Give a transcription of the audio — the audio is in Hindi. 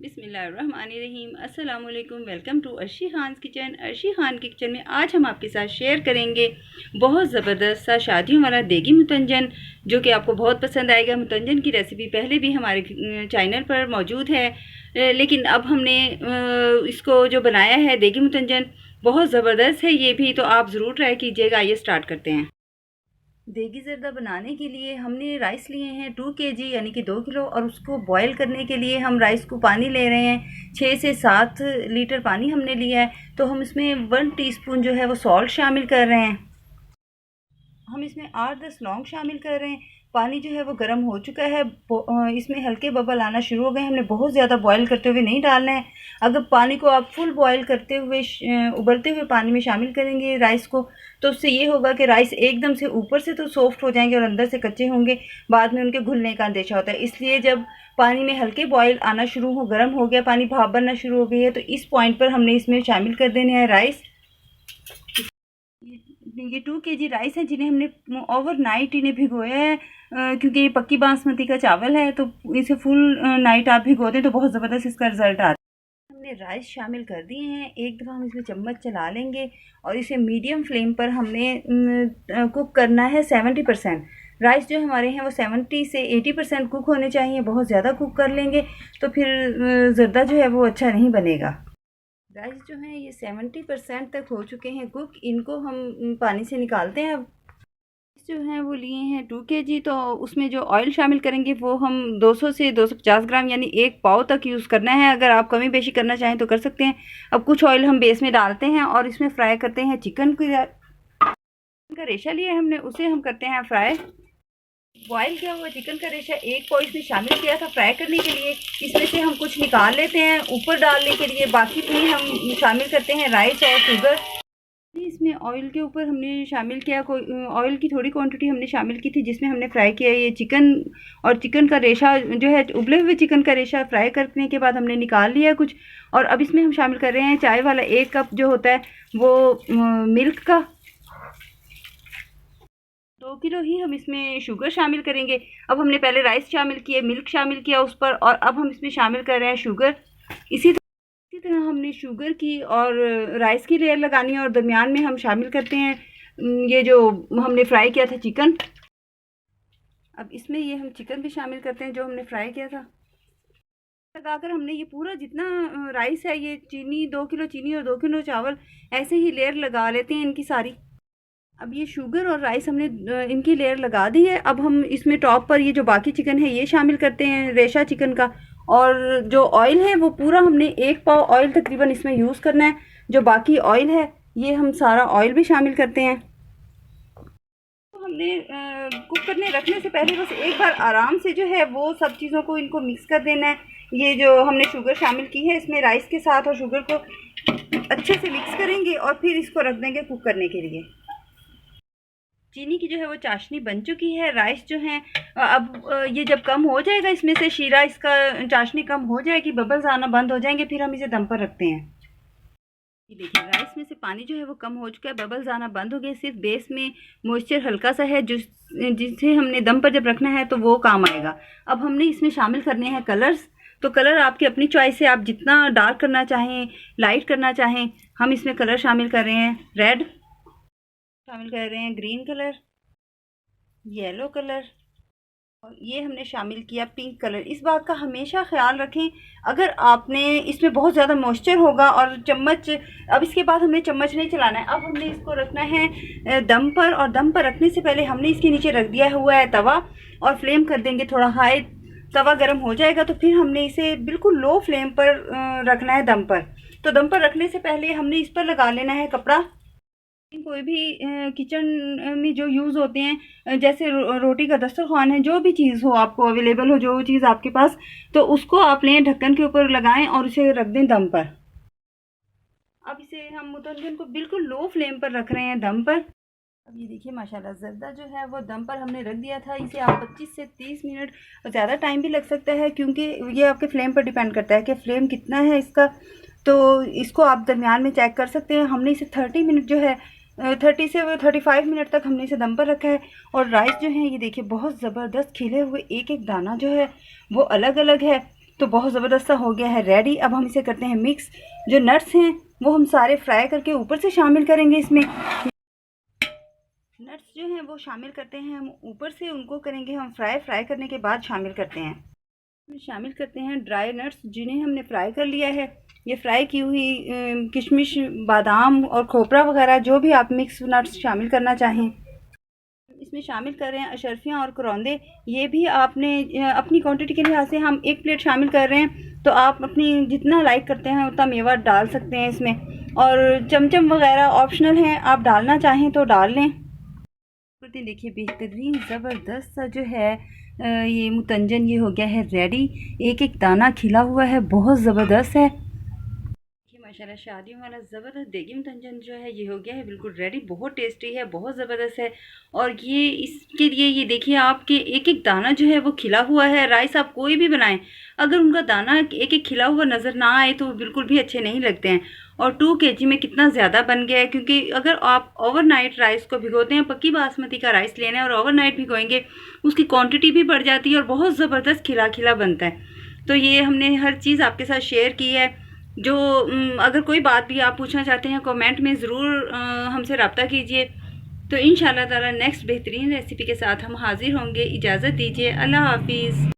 बिस्मिल्लाहिर्रहमानिर्रहीम। अस्सलाम वालेकुम। Welcome to Arshi Khan kitchen. Arshi Khan के किचन में आज हम आपके साथ शेयर करेंगे बहुत ज़बरदस्त सा शादियों वाला देगी मुतंजन, जो कि आपको बहुत पसंद आएगा। मुतंजन की रेसिपी पहले भी हमारे चैनल पर मौजूद है, लेकिन अब हमने इसको जो बनाया है देगी मुतंजन, बहुत ज़बरदस्त है ये भी, तो आप ज़रूर ट्राई कीजिएगा। आइए स्टार्ट करते हैं। देगी ज़र्दा बनाने के लिए हमने राइस लिए हैं 2 kg यानी कि 2 किलो, और उसको बॉईल करने के लिए हम राइस को पानी ले रहे हैं। 6 से 7 लीटर पानी हमने लिया है। तो हम इसमें 1 टीस्पून जो है वो सॉल्ट शामिल कर रहे हैं। हम इसमें 8-10 लौंग शामिल कर रहे हैं। पानी जो है वो गर्म हो चुका है, इसमें हल्के बबल आना शुरू हो गए। हमने बहुत ज़्यादा बॉईल करते हुए नहीं डालना है। अगर पानी को आप फुल बॉईल करते हुए उबलते हुए पानी में शामिल करेंगे राइस को, तो उससे ये होगा कि राइस एकदम से ऊपर से तो सॉफ्ट हो जाएंगे और अंदर से कच्चे होंगे, बाद में उनके घुलने का अंदेशा होता है। इसलिए जब पानी में हल्के बॉयल आना शुरू हो, गर्म हो गया पानी, भाप बनना शुरू हो गई है, तो इस पॉइंट पर हमने इसमें शामिल कर देने हैं राइस। ये 2 kg राइस है जिन्हें हमने ओवरनाइट इन्हें भिगोया है, क्योंकि ये पक्की बासमती का चावल है, तो इसे फुल नाइट आप भिगोते हैं तो बहुत ज़बरदस्त इसका रिज़ल्ट आता है। हमने राइस शामिल कर दिए हैं। एक दफ़ा हम इसमें चम्मच चला लेंगे और इसे मीडियम फ्लेम पर हमने कुक करना है 70%। राइस जो हमारे हैं वो 70 से 80% कुक होने चाहिए। बहुत ज़्यादा कुक कर लेंगे तो फिर ज़र्दा जो है वो अच्छा नहीं बनेगा। राइस जो है ये 70% तक हो चुके हैं कुक। इनको हम पानी से निकालते हैं। अब जो हैं वो लिए हैं 2 kg, तो उसमें जो ऑयल शामिल करेंगे वो हम 200 से 250 ग्राम यानी 1 पाव तक यूज़ करना है। अगर आप कमी बेशी करना चाहें तो कर सकते हैं। अब कुछ ऑयल हम बेस में डालते हैं और इसमें फ्राई करते हैं चिकन का रेशा लिया है हमने, उसे हम करते हैं फ्राई। बॉयल किया हुआ चिकन का रेशा 1 पाव इसमें शामिल किया था फ्राई करने के लिए। इसमें से हम कुछ निकाल लेते हैं ऊपर डालने के लिए, बाकी में हम शामिल करते हैं राइस और शुगर। इसमें ऑयल के ऊपर हमने शामिल किया, कोई ऑयल की थोड़ी क्वांटिटी हमने शामिल की थी जिसमें हमने फ्राई किया ये चिकन। और चिकन का रेशा जो है, उबले हुए चिकन का रेशा फ्राई करने के बाद हमने निकाल लिया कुछ, और अब इसमें हम शामिल कर रहे हैं चाय वाला 1 कप जो होता है वो मिल्क का। 2 किलो ही हम इसमें शुगर शामिल करेंगे। अब हमने पहले राइस शामिल किए, मिल्क शामिल किया उस पर, और अब हम इसमें शामिल कर रहे हैं शुगर। इसी तरह हमने शुगर की और राइस की लेयर लगानी है, और दरमियान में हम शामिल करते हैं ये जो हमने फ्राई किया था चिकन। अब इसमें ये हम चिकन भी शामिल करते हैं जो हमने फ्राई किया था। लगाकर हमने ये पूरा जितना राइस है, ये चीनी 2 किलो चीनी और 2 किलो चावल, ऐसे ही लेयर लगा लेते हैं इनकी सारी। अब ये शुगर और राइस हमने इनकी लेयर लगा दी है। अब हम इसमें टॉप पर ये जो बाकी चिकन है ये शामिल करते हैं, रेशा चिकन का। और जो ऑयल है वो पूरा हमने 1 पाव ऑयल तकरीबन इसमें यूज़ करना है। जो बाकी ऑयल है ये हम सारा ऑयल भी शामिल करते हैं। तो हमने कुक करने रखने से पहले बस एक बार आराम से जो है वो सब चीज़ों को इनको मिक्स कर देना है। ये जो हमने शुगर शामिल की है इसमें राइस के साथ, और शुगर को अच्छे से मिक्स करेंगे और फिर इसको रख देंगे कुक करने के लिए। चीनी की जो है वो चाशनी बन चुकी है। राइस जो है अब ये जब कम हो जाएगा, इसमें से शीरा इसका चाशनी कम हो जाएगी, बबल्स आना बंद हो जाएंगे, फिर हम इसे दम पर रखते हैं। ये देखिए राइस में से पानी जो है वो कम हो चुका है, बबल्स आना बंद हो गए। सिर्फ बेस में मॉइस्चर हल्का सा है जिसे हमने दम पर जब रखना है तो वो काम आएगा। अब हमने इसमें शामिल करने हैं कलर्स। तो कलर आपकी अपनी चॉइस है, आप जितना डार्क करना चाहें, लाइट करना चाहें। हम इसमें कलर शामिल कर रहे हैं रेड, शामिल कर रहे हैं ग्रीन कलर, येलो कलर, और ये हमने शामिल किया पिंक कलर। इस बात का हमेशा ख्याल रखें, अगर आपने इसमें बहुत ज़्यादा मॉइस्चर होगा और चम्मच, अब इसके बाद हमने चम्मच नहीं चलाना है। अब हमने इसको रखना है दम पर, और दम पर रखने से पहले हमने इसके नीचे रख दिया हुआ है तवा, और फ्लेम कर देंगे थोड़ा हाई। तवा गर्म हो जाएगा तो फिर हमने इसे बिल्कुल लो फ्लेम पर रखना है दम पर। तो दम पर रखने से पहले हमने इस पर लगा लेना है कपड़ा। कोई भी किचन में जो यूज़ होते हैं, जैसे रोटी का दस्तरखान है, जो भी चीज़ हो आपको अवेलेबल हो, जो चीज़ आपके पास, तो उसको आप लें, ढक्कन के ऊपर लगाएं और उसे रख दें दम पर। अब इसे हम मुतंजन को बिल्कुल लो फ्लेम पर रख रहे हैं दम पर। अब ये देखिए माशाल्लाह ज़र्दा जो है वो दम पर हमने रख दिया था। इसे आप 25 से 30 मिनट, ज़्यादा टाइम भी लग सकता है क्योंकि ये आपके फ्लेम पर डिपेंड करता है कि फ्लेम कितना है इसका। तो इसको आप दरमियान में चेक कर सकते हैं। हमने इसे 30 मिनट जो है 30 से 35 मिनट तक हमने इसे दम पर रखा है। और राइस जो है ये देखिए बहुत ज़बरदस्त खिले हुए, एक एक दाना जो है वो अलग अलग है। तो बहुत ज़बरदस्त सा हो गया है रेडी। अब हम इसे करते हैं मिक्स। जो नट्स हैं वो हम सारे फ्राई करके ऊपर से शामिल करेंगे। इसमें नट्स जो हैं वो शामिल करते हैं हम ऊपर से, उनको करेंगे हम फ्राई करने के बाद शामिल करते हैं। शामिल करते हैं ड्राई नट्स जिन्हें हमने फ्राई कर लिया है। ये फ्राई की हुई किशमिश, बादाम और खोपरा वगैरह जो भी आप मिक्स नट्स शामिल करना चाहें इसमें शामिल कर रहे हैं। अशरफियाँ और करौंदे ये भी आपने अपनी क्वांटिटी के लिहाज से हम 1 प्लेट शामिल कर रहे हैं, तो आप अपनी जितना लाइक करते हैं उतना मेवा डाल सकते हैं इसमें। और चमचम वगैरह ऑप्शनल हैं, आप डालना चाहें तो डाल लें। देखिए बेहतरीन ज़बरदस्त सा जो है ये मुतंजन ये हो गया है रेडी। एक एक दाना खिला हुआ है, बहुत ज़बरदस्त है। माशाल्लाह शादियों वाला ज़बरदस्त देगी मुतंजन जो है ये हो गया है बिल्कुल रेडी। बहुत टेस्टी है, बहुत ज़बरदस्त है। और ये इसके लिए ये देखिए आपके एक एक दाना जो है वो खिला हुआ है। राइस आप कोई भी बनाएं, अगर उनका दाना एक एक खिला हुआ नज़र ना आए तो बिल्कुल भी अच्छे नहीं लगते हैं। और 2 kg में कितना ज़्यादा बन गया है, क्योंकि अगर आप ओवरनाइट राइस को भिगोते हैं, पक्की बासमती का राइस लेना है और ओवरनाइट भिगोएंगे, उसकी क्वांटिटी भी बढ़ जाती है और बहुत ज़बरदस्त खिला खिला बनता है। तो ये हमने हर चीज़ आपके साथ शेयर की है। जो अगर कोई बात भी आप पूछना चाहते हैं कमेंट में ज़रूर हमसे रब्ता कीजिए। तो इंशाल्लाह ताला नेक्स्ट बेहतरीन रेसिपी के साथ हम हाज़िर होंगे। इजाज़त दीजिए, अल्लाह हाफिज़।